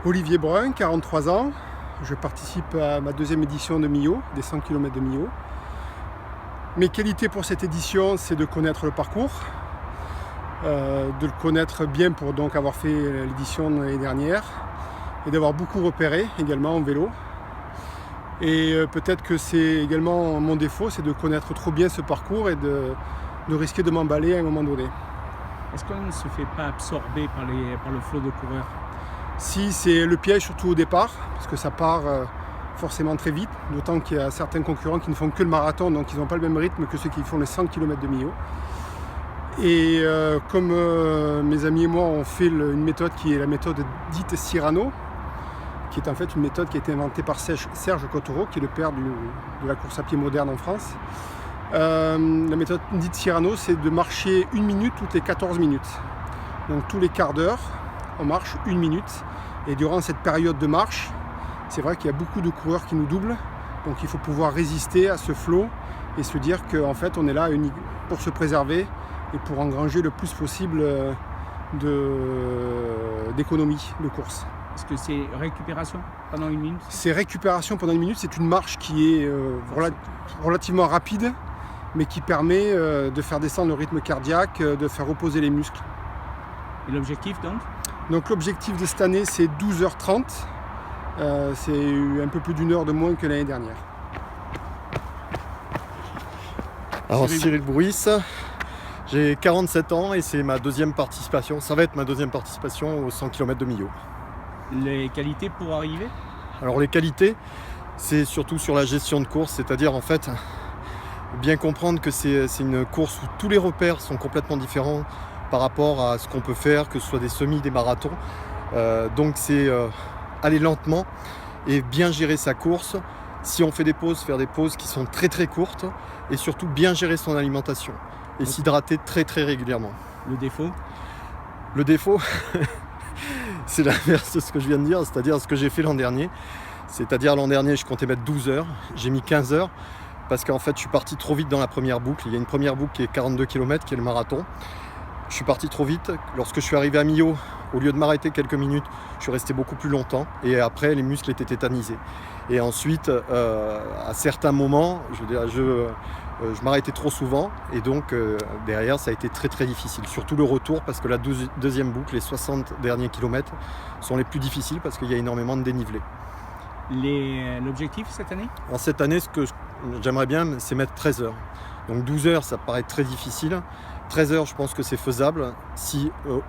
Olivier Brun, 43 ans. Je participe à ma deuxième édition de Millau, des 100 km de Millau. Mes qualités pour cette édition, c'est de connaître le parcours, de le connaître bien pour donc avoir fait l'édition de l'année dernière et d'avoir beaucoup repéré également en vélo. Et peut-être que c'est également mon défaut, c'est de connaître trop bien ce parcours et de risquer de m'emballer à un moment donné. Est-ce qu'on ne se fait pas absorber par le flot de coureurs? Si, c'est le piège surtout au départ, parce que ça part forcément très vite, d'autant qu'il y a certains concurrents qui ne font que le marathon, donc ils n'ont pas le même rythme que ceux qui font les 100 km de Millau. Et comme mes amis et moi on fait une méthode qui est la méthode dite Cyrano, qui est en fait une méthode qui a été inventée par Serge Cottereau, qui est le père de la course à pied moderne en France. La méthode dite Cyrano, c'est de marcher 1 minute toutes les 14 minutes. Donc tous les quarts d'heure, on marche 1 minute. Et durant cette période de marche, c'est vrai qu'il y a beaucoup de coureurs qui nous doublent. Donc il faut pouvoir résister à ce flot et se dire qu'en fait on est là pour se préserver et pour engranger le plus possible d'économie de course. Est-ce que c'est récupération pendant 1 minute? C'est récupération pendant 1 minute, c'est une marche qui est relativement rapide, mais qui permet de faire descendre le rythme cardiaque, de faire reposer les muscles. Et l'objectif donc? Donc l'objectif de cette année c'est 12h30, c'est un peu plus d'1 heure de moins que l'année dernière. Alors Cyril Brouis, j'ai 47 ans et c'est ma deuxième participation, ça va être ma deuxième participation aux 100 km de Millau. Les qualités pour arriver? Alors les qualités, c'est surtout sur la gestion de course, c'est-à-dire en fait bien comprendre que c'est une course où tous les repères sont complètement différents par rapport à ce qu'on peut faire, que ce soit des semis, des marathons. Donc c'est aller lentement et bien gérer sa course. Si on fait des pauses, faire des pauses qui sont très très courtes et surtout bien gérer son alimentation et s'hydrater très très régulièrement. Le défaut? Le défaut, c'est l'inverse de ce que je viens de dire, c'est-à-dire ce que j'ai fait l'an dernier. C'est-à-dire l'an dernier, je comptais mettre 12 heures, j'ai mis 15 heures parce qu'en fait je suis parti trop vite dans la première boucle. Il y a une première boucle qui est 42 km, qui est le marathon. Je suis parti trop vite. Lorsque je suis arrivé à Millau, au lieu de m'arrêter quelques minutes, je suis resté beaucoup plus longtemps. Et après, les muscles étaient tétanisés. Et ensuite, à certains moments, je m'arrêtais trop souvent. Et donc, derrière, ça a été très très difficile. Surtout le retour, parce que la deuxième boucle, les 60 derniers kilomètres, sont les plus difficiles parce qu'il y a énormément de dénivelé. L'objectif cette année? Alors, cette année, ce que j'aimerais bien, c'est mettre 13 heures. Donc 12 heures, ça paraît très difficile. 13 heures, je pense que c'est faisable.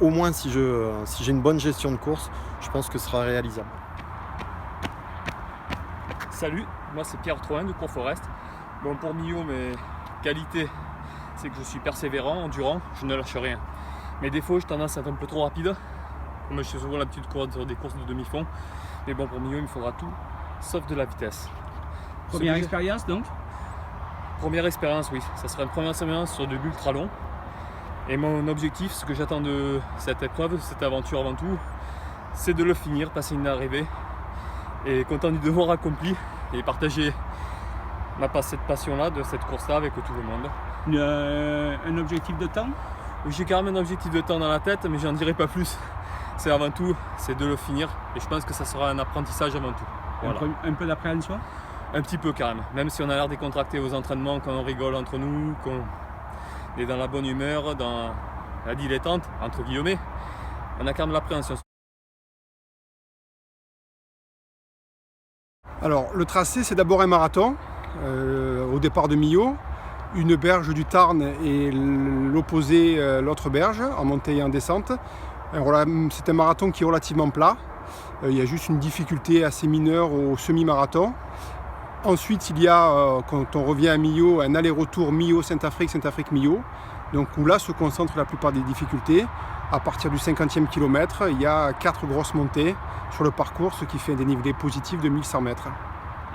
Au moins, si j'ai une bonne gestion de course, je pense que ce sera réalisable. Salut, moi c'est Pierre Troin de Courforest. Bon, pour Millau, mes qualités, c'est que je suis persévérant, endurant, je ne lâche rien. Mes défauts, j'ai tendance à être un peu trop rapide. Comme je suis souvent l'habitude de courir sur des courses de demi-fond. Mais bon, pour Millau, il me faudra tout, sauf de la vitesse. Première expérience donc? Première expérience, oui. Ça sera une première expérience sur de l'ultra long. Et mon objectif, ce que j'attends de cette épreuve, de cette aventure avant tout, c'est de le finir, passer une arrivée et content du devoir accompli et partager cette passion-là, de cette course-là avec tout le monde. Un objectif de temps? J'ai quand même un objectif de temps dans la tête, mais j'en dirai pas plus. C'est avant tout, c'est de le finir et je pense que ça sera un apprentissage avant tout. Voilà. Un peu d'appréhension? Un petit peu quand même si on a l'air décontracté aux entraînements, quand on rigole entre nous, qu'on est dans la bonne humeur, dans la dilettante, entre guillemets, on a quand même l'appréhension. Alors le tracé c'est d'abord un marathon, au départ de Millau, une berge du Tarn et l'opposé, l'autre berge, en montée et en descente. C'est un marathon qui est relativement plat, il y a juste une difficulté assez mineure au semi-marathon. Ensuite, il y a, quand on revient à Millau, un aller-retour Millau-Saint-Affrique, Saint-Affrique-Millau, donc où là se concentrent la plupart des difficultés. À partir du 50e kilomètre, il y a 4 grosses montées sur le parcours, ce qui fait un dénivelé positif de 1100 mètres.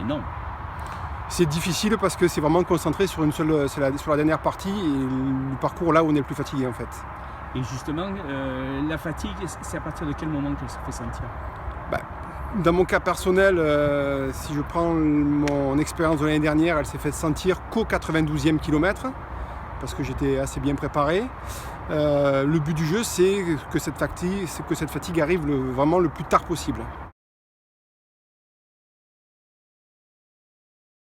Énorme. C'est difficile parce que c'est vraiment concentré sur sur la dernière partie et le parcours là où on est le plus fatigué en fait. Et justement, la fatigue, c'est à partir de quel moment qu'elle se fait sentir? Dans mon cas personnel, si je prends mon expérience de l'année dernière, elle s'est fait sentir qu'au 92e kilomètre, parce que j'étais assez bien préparé. Le but du jeu, c'est que cette fatigue arrive vraiment le plus tard possible.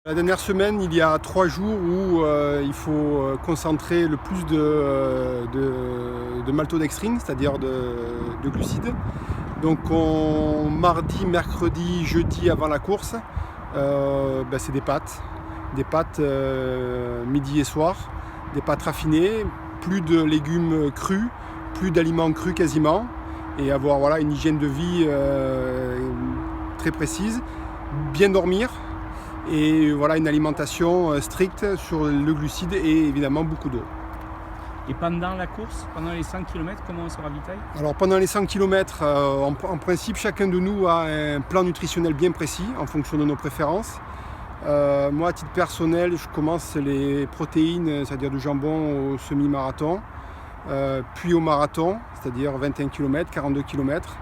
La dernière semaine, il y a 3 jours où il faut concentrer le plus de maltodextrine, c'est-à-dire de glucides. Donc mardi, mercredi, jeudi avant la course, c'est des pâtes midi et soir, des pâtes raffinées, plus de légumes crus, plus d'aliments crus quasiment, et avoir une hygiène de vie très précise, bien dormir. Et une alimentation stricte sur le glucide et évidemment beaucoup d'eau. Et pendant la course, pendant les 100 km, comment on se ravitaille? Alors pendant les 100 km, en principe, chacun de nous a un plan nutritionnel bien précis en fonction de nos préférences. Moi, à titre personnel, je commence les protéines, c'est-à-dire du jambon au semi-marathon, puis au marathon, c'est-à-dire 21 km, 42 km.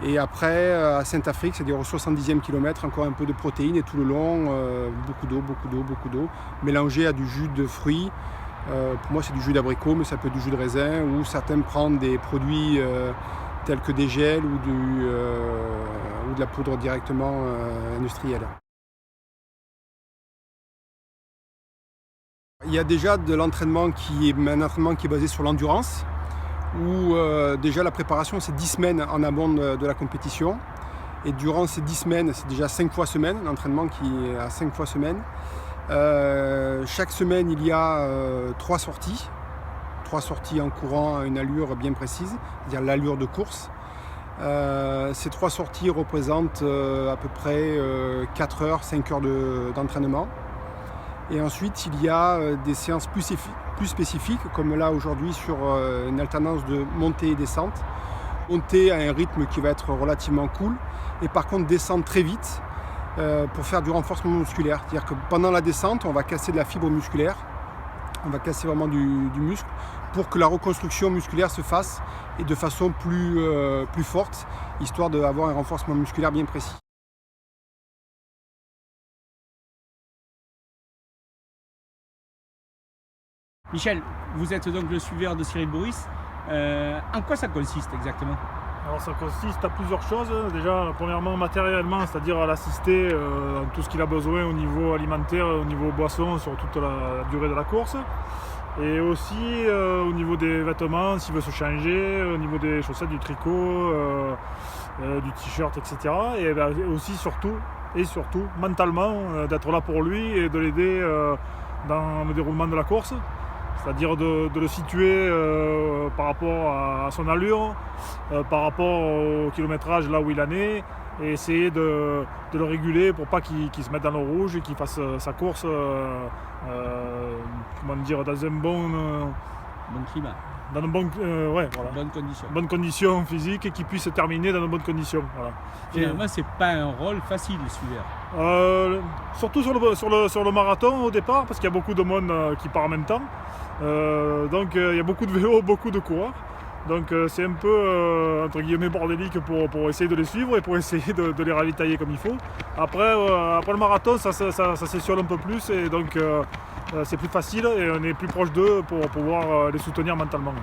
Et après, à Saint-Afrique, c'est-à-dire au 70e kilomètre, encore un peu de protéines et tout le long, beaucoup d'eau, mélangé à du jus de fruits. Pour moi, c'est du jus d'abricot, mais ça peut être du jus de raisin, ou certains prennent des produits tels que des gels ou de la poudre directement industrielle. Il y a déjà de l'entraînement qui est basé sur l'endurance, où déjà la préparation c'est 10 semaines en amont de la compétition, et durant ces 10 semaines c'est déjà 5 fois semaine, l'entraînement qui est à 5 fois semaine. Chaque semaine il y a 3 sorties en courant à une allure bien précise, c'est-à-dire l'allure de course. Ces 3 sorties représentent à peu près 4 heures, 5 heures d'entraînement. Et ensuite, il y a des séances plus spécifiques, comme là aujourd'hui sur une alternance de montée et descente. Monter à un rythme qui va être relativement cool, et par contre descendre très vite pour faire du renforcement musculaire. C'est-à-dire que pendant la descente, on va casser de la fibre musculaire, on va casser vraiment du muscle, pour que la reconstruction musculaire se fasse et de façon plus forte, histoire d'avoir un renforcement musculaire bien précis. Michel, vous êtes donc le suiveur de Cyril Bourris. En quoi ça consiste exactement? Alors ça consiste à plusieurs choses. Déjà, premièrement matériellement, c'est-à-dire à l'assister dans tout ce qu'il a besoin au niveau alimentaire, au niveau boisson, sur toute la durée de la course. Et aussi au niveau des vêtements, s'il veut se changer, au niveau des chaussettes, du tricot, du t-shirt, etc. Et aussi surtout mentalement, d'être là pour lui et de l'aider dans le déroulement de la course. C'est-à-dire de le situer par rapport à son allure, par rapport au kilométrage là où il en est, et essayer de le réguler pour pas qu'il se mette dans le rouge et qu'il fasse sa course dans un bon climat. Dans Bonnes conditions physiques, et qu'il puisse terminer dans de bonnes conditions. Voilà. Finalement, c'est pas un rôle facile, le suiveur. Surtout sur le marathon au départ, parce qu'il y a beaucoup de monde qui part en même temps. Donc il y a beaucoup de vélos, beaucoup de coureurs. Donc c'est un peu entre guillemets bordélique pour essayer de les suivre et pour essayer de les ravitailler comme il faut. Après le marathon, ça s'étiole un peu plus, et donc c'est plus facile et on est plus proche d'eux pour pouvoir les soutenir mentalement.